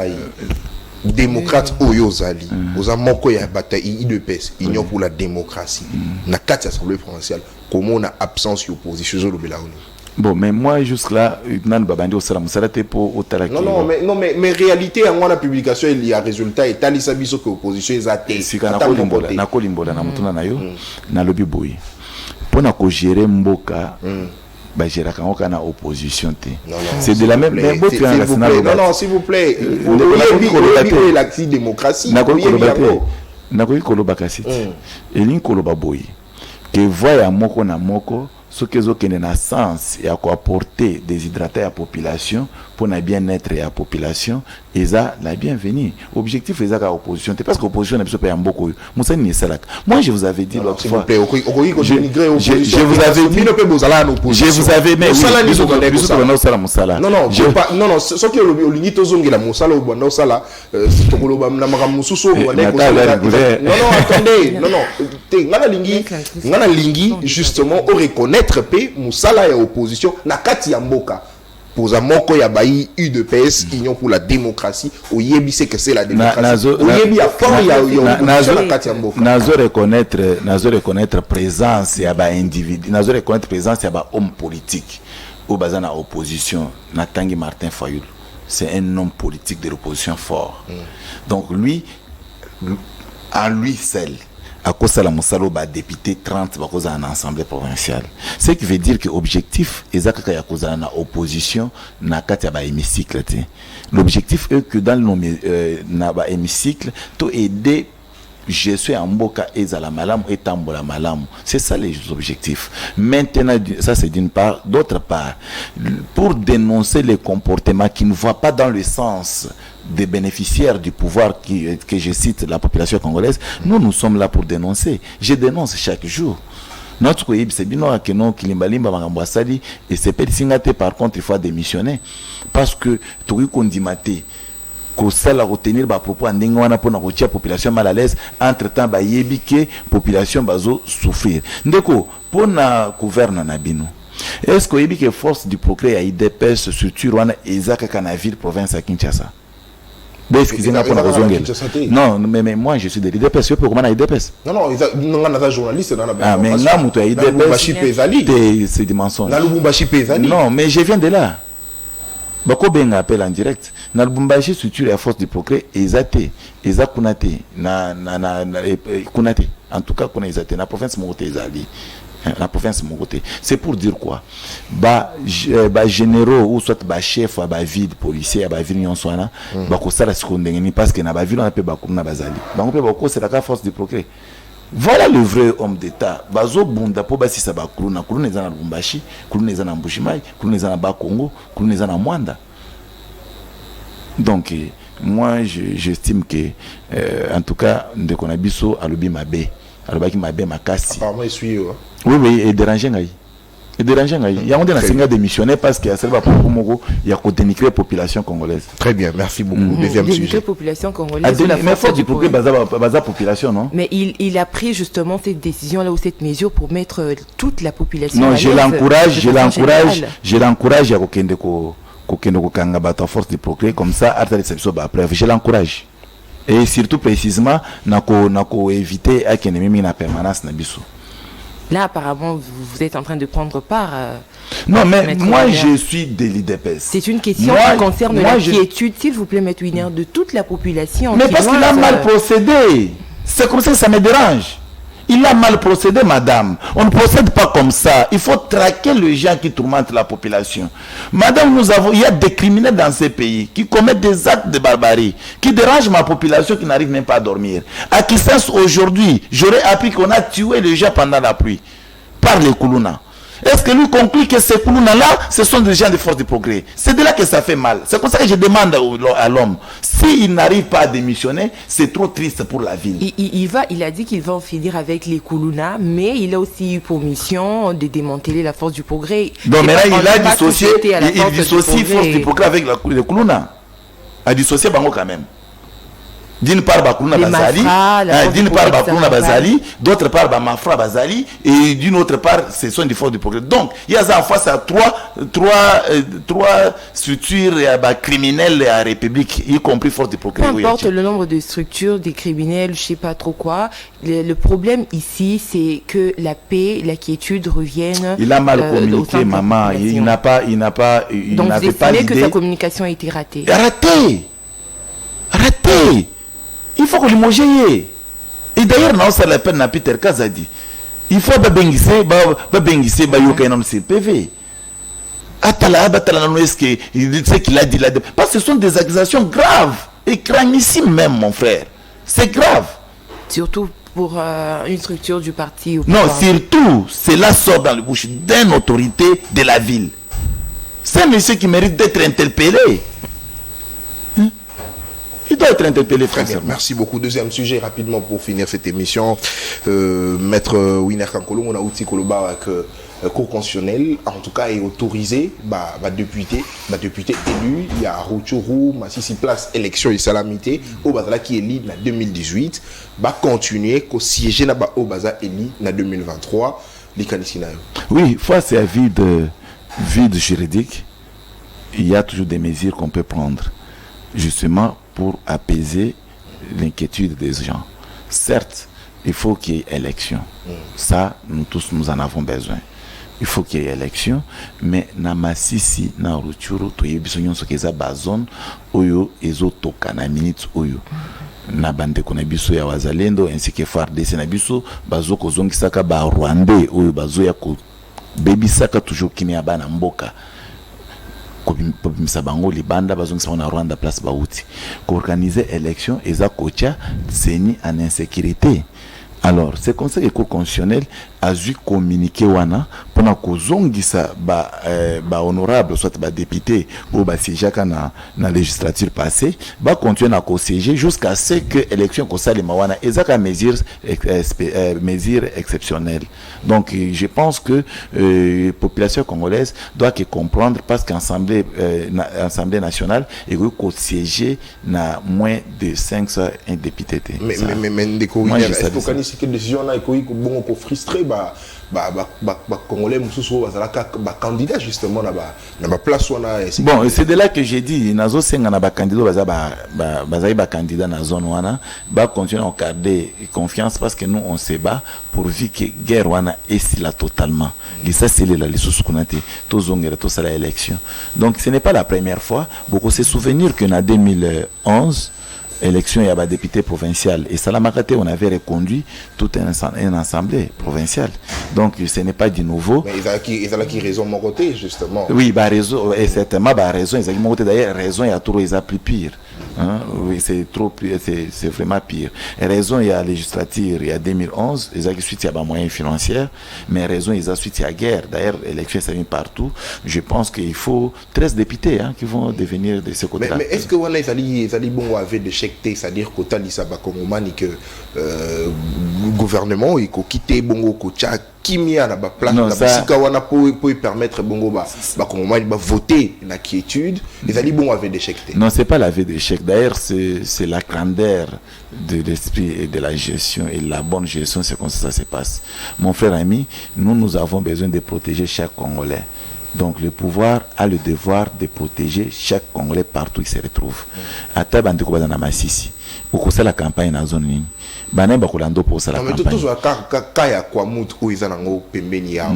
démocrate Oyozali, aux amoko ya bataille IDPS, Union pour la démocratie, na 4 assemblées provinciales, comment on a absence d'opposition, ils ont l'obéla. Bon, mais moi, jusque-là, non, mais réalité, en la publication, il y a résultat, et Talisa Biso que l'opposition est athée. Si on a kolimbola, na lobby boy. Pour na gérer Mboka, gérer quand na opposition. C'est de la même. Non, s'il vous plaît. Il la démocratie. Nakoyi kolobakasi. Elin kolobaboy. Que voya moko na moko. Ce qui est dans sens et à apporter des hydratés à la population pour le bien-être de la population, et ça la bienvenue. Objectif est la opposition. Parce que l'opposition n'est pas beaucoup. Moi je vous avais dit l'autre fois. Je vous avais mais non, ce qui est le limite aux ongles la moussala ou bon sala c'est pour le mamamususo non lingi justement au reconnaître pe moussala et opposition na kati ya mboka pour za moko ya bayi UDPS Union pour la démocratie au yebi c'est que c'est la démocratie au yebi a fort ya opposition na kati ya mboka nazo reconnaître présence ya ba individu nazo reconnaître présence ya ba homme politique au bazana opposition na Tanguy Martin Fayulu c'est un homme politique de l'opposition fort donc lui à lui seul à cause de la Moussalo, député 30 à cause de l'Assemblée provinciale. Ce qui veut dire que l'objectif est que l'opposition n'a qu'à hémicycle. L'objectif est que dans l'hémicycle, tout aider je suis en Mboka et à la malam et tambola malam. C'est ça les objectifs. Maintenant, ça c'est d'une part. D'autre part, pour dénoncer les comportements qui ne vont pas dans le sens des bénéficiaires du pouvoir que je cite, la population congolaise, nous sommes là pour dénoncer. Je dénonce chaque jour. notre coïb c'est bien que non kilimbalimba makambo asali et c'est pas singate par contre il faut démissionner parce que tout condimate ko sala retenir ba propos ndenge wana pona ko tia population mal à l'aise entre temps ba yebi que population bazo souffrir ndeko pona gouverne na bino est-ce que yebi que force du progrès a IDPS structure wana ezaka kana ville province à Kinshasa. Excusez-moi pour la raison. Non, mais moi je suis de l'IDPS. Je peux comment IDPS? Non, ils ont un journaliste dans la. Ah, mais là, moi, IDPS. C'est des mensonges. Non, mais je viens de là. Bako ben appel en direct. Na Lubumbashi structure à force du progrès ezate, ezakunate na kunate. En tout cas, kuna ezate na province Mogote ezali. La province Mogote. C'est pour dire quoi? Ba généraux ou soit ba chef ba ville policier ba ville nyonswana ba ko sala sikondengeni parce que na ba ville on appelle ba kumna bazali. Ba on peut ba ko c'est la force du progrès. Voilà le vrai homme d'état. Bazo bunda po basi sa ba kuluna eza na Lubumbashi, kuluna eza na Mbushimai, kuluna eza na ba Congo, kuluna eza na Mwanda. Donc moi j'estime que en tout cas ndeko na biso alobi mabe. Alobaki mabe makasi. Apparemment il suit oui et déranger ngai. Et déranger ngai. Il y a on a singa démissionné parce qu'il y a celle pour Mogo, il y a dénigrer la population congolaise. Très bien, merci beaucoup. Deuxième sujet. Population congolaise. Mais faut du progrès baza population non? Mais il a pris justement cette décision là ou cette mesure pour mettre toute la population. Non, je l'encourage à kokende ko kanga bato force du progrès comme ça à réception ba preuve. Je l'encourage. Et surtout précisément nako éviter à qu'il n'ait na permanence na biso. Là apparemment vous êtes en train de prendre part. Non mais moi je suis de l'IDPS. C'est une question qui concerne l'inquiétude, s'il vous plaît Maître Winer, de toute la population. Mais parce qu'il a mal procédé. C'est comme ça que ça me dérange. Il a mal procédé, madame. On ne procède pas comme ça. Il faut traquer les gens qui tourmentent la population. Madame, il y a des criminels dans ces pays qui commettent des actes de barbarie, qui dérangent ma population qui n'arrive même pas à dormir. À Kisens, aujourd'hui, j'aurais appris qu'on a tué les gens pendant la pluie par les Koulouna. Est-ce que lui conclut que ces Koulouna-là, ce sont des gens de force du progrès? C'est de là que ça fait mal. C'est pour ça que je demande à l'homme, s'il n'arrive pas à démissionner, c'est trop triste pour la ville. Il a dit qu'il va en finir avec les Koulouna, mais il a aussi eu pour mission de démanteler la force du progrès. Donc maintenant, il a dissocié, il dissocie force du progrès avec les Koulouna. Il a dissocié Bango quand même. D'une part Bakuluna Bazali, d'une part Bakuluna Bazali, d'autre part Mafra Bazali, et d'une autre part ce sont des forces du progrès. Donc il y a en face à trois structures criminelles à la République, y compris forces du progrès. Peu importe le nombre de structures, des criminels, je sais pas trop quoi. Le problème ici, c'est que la paix, la quiétude reviennent. Il a mal communiqué, maman. Il n'avait pas l'idée que sa communication a été ratée. Raté. Il faut que le manger. Et d'ailleurs, non, c'est la peine à Peter Kazadi. Il faut babengise yokainam CPV. Atala, est-ce qu'il a dit là? Parce que ce sont des accusations graves et gravissimes même, mon frère. C'est grave. Surtout pour une structure du parti. Non, surtout, cela sort dans le bouche d'une autorité de la ville. C'est un monsieur qui mérite d'être interpellé. Il doit être interpellé, frère. Merci beaucoup. Deuxième sujet, rapidement, pour finir cette émission. Maître Winer Kankolo, on a outil Koloba avec cour constitutionnelle, en tout cas, est autorisé, député élu, il y a Rouchourou, Massissi Place, élection et salamité, au Bazala qui est élu en 2018, continuer, qu'au siéger au Bazala élu en 2023, oui, face à vide juridique, il y a toujours des mesures qu'on peut prendre, justement, pour apaiser l'inquiétude des gens. Certes, il faut qu'il y ait élection. Ça, nous tous, nous en avons besoin. Il faut qu'il y ait élection, mais na masisi na ruchuru to yebiso nyonso keza bazone oyo ezotoka na minutes oyo na bande kona biso ya wazalendo ainsi que FARDC na biso bazoko zongisaka ba Rwandais oyo bazoya ko bebisaka toujours kimia bana mboka kobimisa bango libanda bazongisa na Rwanda place bauti ko organiser élection eza kocha seni en insécurité. Alors, c'est comme ça que le Cour constitutionnelle a dû communiquer wana pona kozongisa ba honorable soit ba député ou ba sijaka na législature passée ba continuer na ko siéger jusqu'à ce que élection ko salima wana ezaka mesure exceptionnelle. Donc je pense que population congolaise doit que comprendre parce qu'Assemblée nationale est ko siéger na moins de 500 députés. Mais ndeko William, est-ce que quand il décision là ko bon ko frustrer Congolais mususu bazalaka candidat justement na place wana. Bon, c'est de là que j'ai dit nazo senga na candidat bazali candidat na zone wana ba continuer à garder confiance parce que nous on se bat pourvu que guerre wana est là totalement. Ça c'est la lisusu kunate to zongera to sala élection. Donc ce n'est pas la première fois. Beaucoup se souvenir que en 2011 élection il y a député provincial et Salamakate on avait reconduit toute une assemblée provinciale. Donc ce n'est pas du nouveau. Mais ils ont qui raison mon côté justement. Oui, bah raison et certainement bah raison ils ont mon côté d'ailleurs raison il y a trop ils a plus pire. Hein? Oui, c'est trop pire, c'est vraiment pire. Et raison il y a législature il y a 2011, ils ont suite il y a moyens financiers, mais raison ils ont suite il y a guerre. D'ailleurs l'élection ça vient partout. Je pense qu'il faut 13 députés qui vont devenir de ce côté-là. Mais est-ce que voilà ils allaient bon avec de c'est-à-dire que Talisa Bakongomani que gouvernement il faut quitter bongo kocha kimia na ba place na bisika wana pour permettre bongo Bakongomani ba voter na quiétude ils allaient bon avec d'échec. Non, c'est pas l'aveu d'échec. D'ailleurs c'est la grandeur de l'esprit et de la gestion et la bonne gestion, c'est comme ça se passe. Mon frère ami, nous avons besoin de protéger chaque Congolais. Donc le pouvoir a le devoir de protéger chaque Congolais partout où il se retrouve. Ata bandeko bazana masisi. Ukosa la campagne na zone nini. Bana bakolando pour ça la campagne. Mais tout ka ya kwa mutu ko izanango pembeni yawa.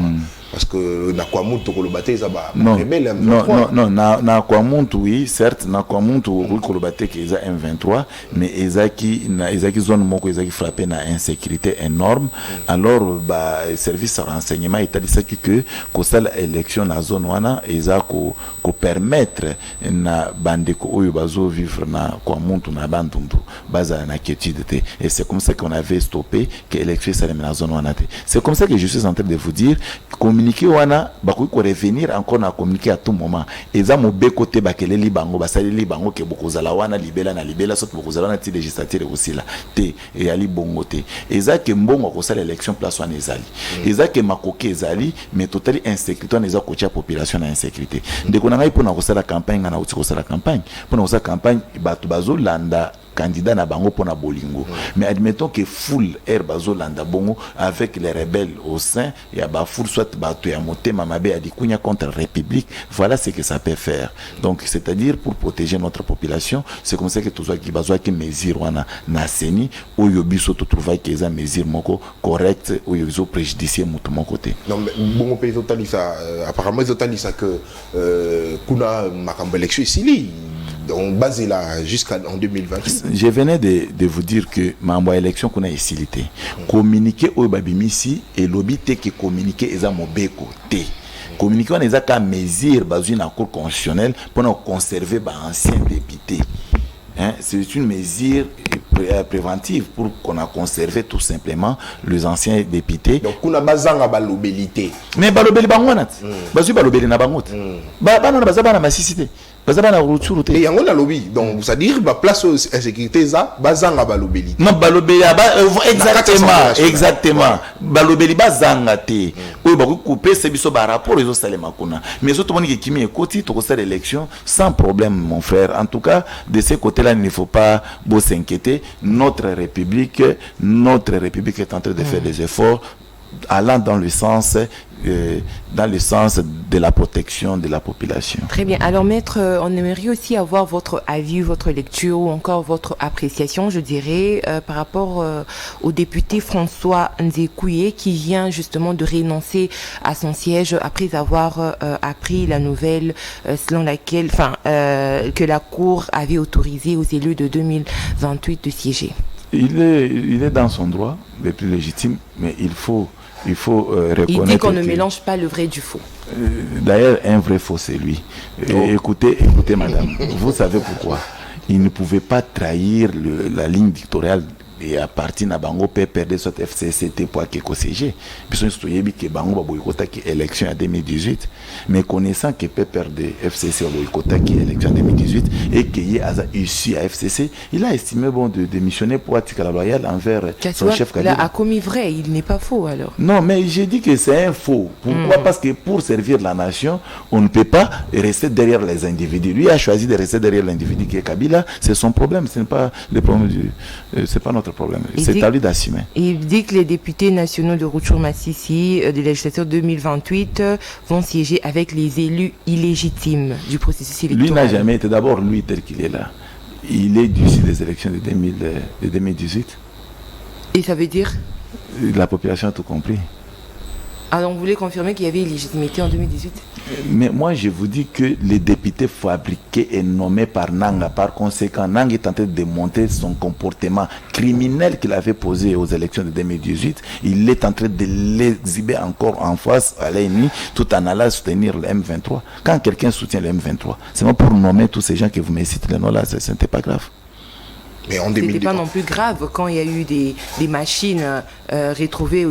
Parce que na kwa mutu ko lobate za ba rebelle non na kwa mutu oui certes na kwa mutu ko lobate ke za M23 mais ezaki zone moko ezaki frappé na insécurité énorme. Alors ba service de renseignement établit que sala élection na zone wana ezako ko permettre na bandeko oyo bazo vivre na kwa mutu na bandundu baza na quiétude. Et c'est comme ça qu'on avait stoppé que l'élection s'allait dans la zone wana. C'est comme ça que je suis en train de vous dire communiquer wana bakoki ko revenir encore na communiquer à tout moment. Eza mo be côté bakeleli bango basaleli bango ke bokozala wana libela na libela soki bokozala na ti législature aussi là te et ali bongo te. Eza ke mbongo ko sala élection place wana ezali. Eza ke makoke ezali mais totally insécurité on eza ko tia population na insécurité. Ndeko na ngai pona ko sala campagne na uti ko sala campagne. Pona ko sala campagne batu bazo landa candidat na bango pona bolingo. Mais admettons que full air bazo landa bongo avec les rebelles au sein ya ba full soit bato ya motema mabe adikunya contre la République, voilà ce que ça peut faire. Donc c'est-à-dire pour protéger notre population, c'est comme ça que tout ça qui bazo qui mesure wana na seni oyo biso to trouver que ça mesure moko correct oyo biso préjudicier mutu mon côté. Non mais bongo pays totalisa apparemment totalisa que kuna makambo élection ici on basé là jusqu'en 2020. Je venais de vous dire que ma élection qu'on a ici communiquer au babimisi et l'obité qui communiquer est à mon béco té. Communiquer on est à mesure basée dans la cour constitutionnelle pour conserver les anciens députés. Hein, c'est une mesure préventive pour qu'on a conservé tout simplement les anciens députés. Donc on a bazanga balobelité. Mais balobeli bangonat. Bazu balobeli na bangot. Ba na bazaba na masisité. Bazaba na ruturu te. Et yango na lobby. Donc ça dire ba place insécurité za bazanga balobeli. Non balobeli exactement. Balobeli bazanga te. Oyo ba couper c'est biso ba rapport les salema kuna. Mais autres moni qui mi ekoti to ko faire élection sans problème mon frère. En tout cas de ce côté-là il ne faut pas s'inquiéter. Notre République est en train de faire des efforts allant dans le sens de la protection de la population. Très bien. Alors maître, on aimerait aussi avoir votre avis, votre lecture ou encore votre appréciation, je dirais, par rapport au député François Nzekouye qui vient justement de renoncer à son siège après avoir appris la nouvelle selon laquelle, que la Cour avait autorisé aux élus de 2028 de siéger. Il est dans son droit, le plus légitime, mais il faut reconnaître. Il dit qu'on ne mélange pas le vrai du faux. D'ailleurs, un vrai faux, c'est lui. Écoutez, madame, vous savez pourquoi. Il ne pouvait pas trahir la ligne dictatoriale et à partir na bango peut perdre soit FCCT pour que CG puis surtout yebi que bango ba boycota qui élection en 2018 mais connaissant que peut perdre FCC boycota qui élection en 2018 et qu'il est issu à FCC, il a estimé bon de démissionner pour être loyal envers son chef Kabila. Là a commis vrai, il n'est pas faux alors. Non, mais j'ai dit que c'est un faux. Pourquoi? Parce que pour servir la nation, on ne peut pas rester derrière les individus. Lui a choisi de rester derrière l'individu qui est Kabila, c'est son problème, ce n'est pas le problème c'est pas notre problème. C'est à lui d'assumer. Il dit que les députés nationaux de Rutshuru Masisi de la législature 2028 vont siéger avec les élus illégitimes du processus électoral. Lui n'a jamais été, d'abord lui tel qu'il est là. Il est d'ici des élections de 2018. Et ça veut dire? La population a tout compris. Alors, on voulait confirmer qu'il y avait illégitimité en 2018. Mais moi, je vous dis que les députés fabriqués et nommés par Nanga, par conséquent, Nanga est en train de démonter son comportement criminel qu'il avait posé aux élections de 2018. Il est en train de l'exhiber encore en face à l'ennemi, tout en allant soutenir le M23. Quand quelqu'un soutient le M23, c'est pas pour nommer tous ces gens que vous me citez les noms là, ce n'était pas grave. Mais en c'était pas non plus grave quand il y a eu des machines retrouvées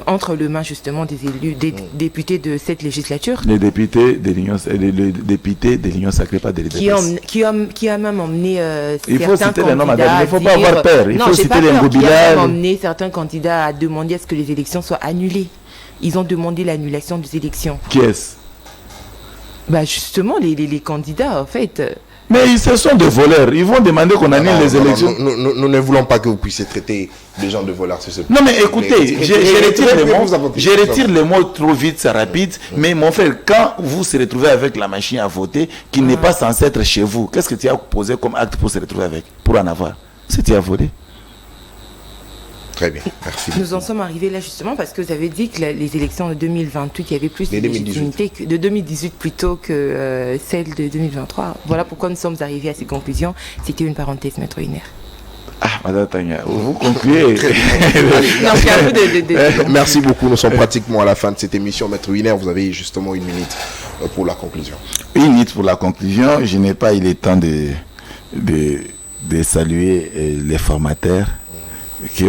entre les mains justement des élus, des députés de cette législature. Les députés de l'Union sacrée, pas de l'UDPS. Qui a même emmené il faut certains citer les noms, madame. Il ne faut dire, pas avoir peur. Il faut citer les Qui a même emmené certains candidats à demander à ce que les élections soient annulées. Ils ont demandé l'annulation des élections. Qui est-ce? Bah justement les candidats en fait. Mais ce sont des voleurs. Ils vont demander qu'on annule les élections. Nous ne voulons pas que vous puissiez traiter les gens de voleurs. Non, mais écoutez, je retire les mots trop vite, c'est rapide. Mais mon frère, quand vous se retrouvez avec la machine à voter qui n'est pas censée être chez vous, qu'est-ce que tu as posé comme acte pour se retrouver avec? Pour en avoir? C'est tu as volé. Très bien, merci. Nous en sommes arrivés là justement parce que vous avez dit que les élections de 2028, il y avait plus de légitimité de 2018 plutôt que celle de 2023. Voilà pourquoi nous sommes arrivés à ces conclusions. C'était une parenthèse, Maître Winer. Ah, Madame Tanya, vous concluez. Merci beaucoup, nous sommes pratiquement à la fin de cette émission. Maître Winer, vous avez justement 1 minute pour la conclusion. 1 minute pour la conclusion. Je n'ai pas eu le temps de saluer les formateurs.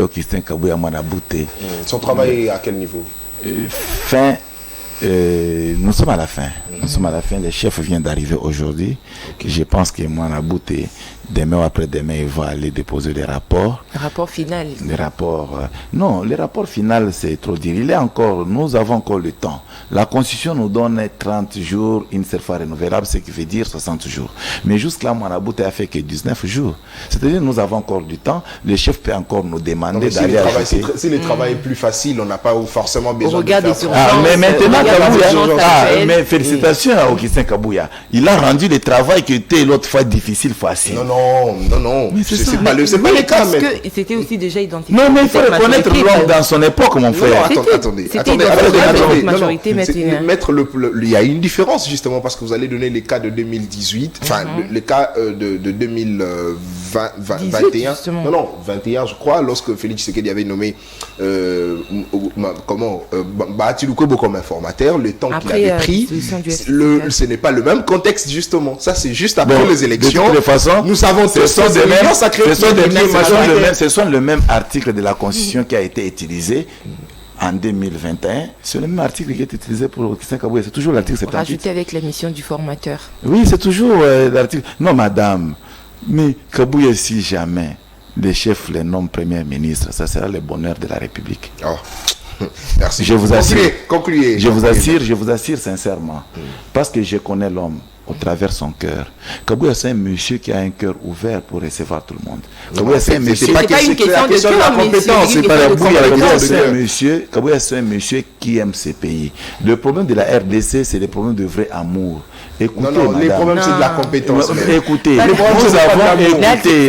Augustin Kabouya Manabouté. Son travail à quel niveau? Nous sommes à la fin. Nous sommes à la fin. Le chef vient d'arriver aujourd'hui. Je pense que Manabouté, demain ou après-demain, il va aller déposer des rapports. Le rapport final. Les rapports. Non, le rapport final, c'est trop dire. Nous avons encore le temps. La Constitution nous donne 30 jours, une seule fois renouvelable, ce qui veut dire 60 jours. Mais jusque-là, Manabouté a fait que 19 jours. C'est-à-dire nous avons encore du temps. Le chef peut encore nous demander d'aller ajouter. Si le travail est plus facile, on n'a pas forcément besoin de faire mais maintenant, mais félicitations à Augustin Kabouya. Il a rendu le travail qui était l'autre fois difficile, facile. Non. C'est pas le cas. Parce que c'était aussi déjà identifié. Non, mais il faut reconnaître l'homme dans son époque, mon frère. Attendez. Maître, il y a une différence justement parce que vous allez donner les cas de 2018, enfin le cas de 2021. Non, 21 je crois, lorsque Félix Tshisekedi avait nommé Bahati Lukwebo comme informateur, le temps qu'il avait pris, ce n'est pas le même contexte justement. Ça c'est juste après les élections. De toute façon, nous savons ce sont le même article de la Constitution qui a été utilisé en 2021, c'est le même article qui est utilisé pour Augustin Kabouya. C'est toujours l'article 78. Rajouté avec la mission du formateur. Oui, c'est toujours l'article. Non, madame, mais Kabouya, si jamais les chefs les nomment premier ministre, ça sera le bonheur de la République. Oh. Merci. Je vous assure. Concluez. Je vous assure sincèrement, parce que je connais l'homme au travers son cœur. Kabouya, c'est un monsieur qui a un cœur ouvert pour recevoir tout le monde. Kabouya, c'est un monsieur. C'est pas une question de la compétence. Kabouya, c'est un monsieur qui aime ses pays. Le problème de la RDC, c'est le problème de vrai amour. Écoutez, non, les problèmes c'est de la compétence. Écoutez,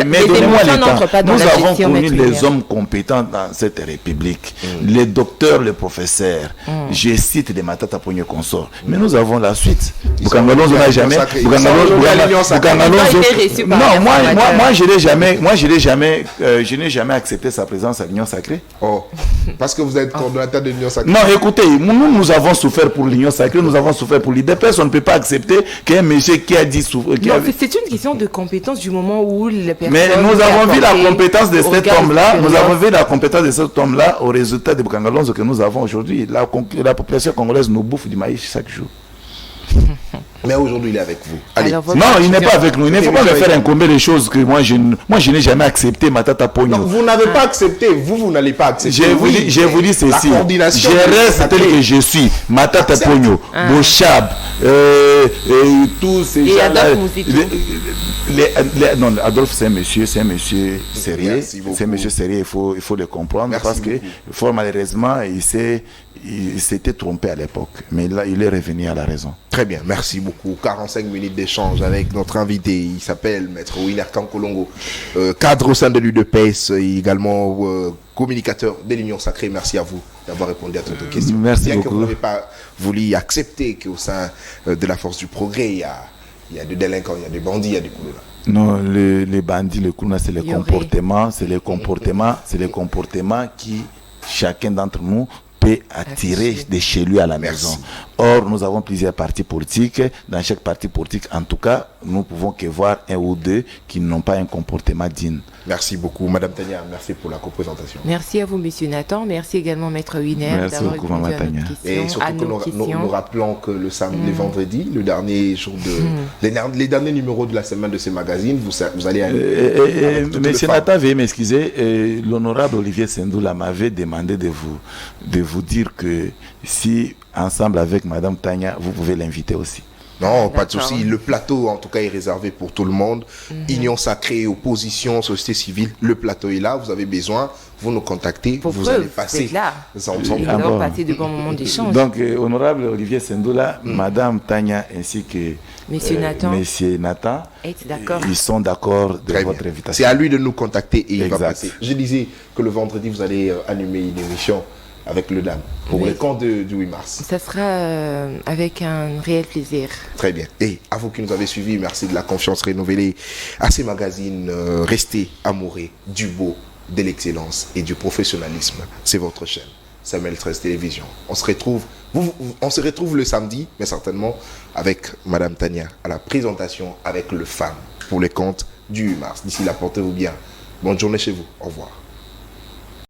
mais donnez-moi le temps. Nous avons connu les hommes compétents dans cette République, les docteurs, les professeurs. Je cite des Matata Pogné consorts. Mais nous avons la suite. Boukangalonzo n'a jamais. Non, moi je n'ai jamais accepté sa présence à l'Union sacrée. Oh, parce que vous êtes coordonnateur de l'Union sacrée. Non, écoutez, nous avons souffert pour l'Union sacrée, nous avons souffert pour l'UDPS, on ne peut pas accepter accepter qu'un monsieur qui a dit souvent... Non, c'est une question de compétence du moment où la personne... Mais nous avons vu la compétence de cet homme-là, au résultat de Bukangalonzo que nous avons aujourd'hui. La population congolaise nous bouffe du maïs chaque jour. Mais aujourd'hui, il est avec vous. Allez. Alors, Non, il n'est pas avec nous. Il ne faut pas me faire incomber les choses que moi je n'ai jamais accepté, Matata Pogno. Non, vous n'avez pas accepté. Vous n'allez pas accepter. Je vous dis ceci. Je reste tel que je suis. Matata Pogno, Bochab, tous ces gens-là. Non, Adolphe, c'est un monsieur sérieux. C'est un monsieur sérieux, il faut le comprendre. Merci parce beaucoup. que, fort malheureusement, il s'était trompé à l'époque. Mais là, il est revenu à la raison. Très bien, merci beaucoup. 45 minutes d'échange avec notre invité. Il s'appelle Maître Winner Kankolongo, cadre au sein de l'UDPS, également communicateur de l'Union Sacrée. Merci à vous d'avoir répondu à toutes nos questions. Merci Bien beaucoup. que vous n'avez pas voulu accepter qu'au sein de la force du progrès, il y a des délinquants, il y a des bandits, il y a des couloirs. Non, les bandits, le coup, c'est le comportement, c'est les comportements qui, chacun d'entre nous, peut attirer de chez lui à la maison. Or, nous avons plusieurs partis politiques. Dans chaque parti politique, en tout cas, nous pouvons que voir un ou deux qui n'ont pas un comportement digne. Merci beaucoup, Madame Tania. Merci pour la co-présentation. Merci à vous, Monsieur Nathan. Merci également, Maître Winer, Merci d'avoir beaucoup, répondu Maman à Tania. nos questions. Et surtout que nous rappelons que le samedi, le vendredi, le dernier jour les derniers numéros de la semaine de ces magazines, vous allez Monsieur Nathan, veuillez m'excuser. L'honorable Olivier Sendoula m'avait demandé de vous dire que si, ensemble avec Madame Tania, vous pouvez l'inviter aussi. Non, pas de souci. Le plateau, en tout cas, est réservé pour tout le monde. Union Sacrée, opposition, société civile, le plateau est là. Vous avez besoin, vous nous contactez, vous allez passer. Nous allons passer de bons moments d'échange. Donc, honorable Olivier Sendoula, Madame Tania ainsi que Monsieur Nathan, ils sont d'accord de votre invitation. C'est à lui de nous contacter et il va passer. Je disais que le vendredi, vous allez animer une émission avec le DAM pour le camp du 8 mars. Ça sera avec un réel plaisir. Très bien. Et à vous qui nous avez suivis, merci de la confiance renouvelée à ces magazines. Restez amoureux du beau, de l'excellence et du professionnalisme. C'est votre chaîne, Samuel 13 Télévision. On se retrouve le samedi, mais certainement avec Madame Tania à la présentation avec le FAM pour le compte du 8 mars. D'ici là, portez-vous bien. Bonne journée chez vous. Au revoir.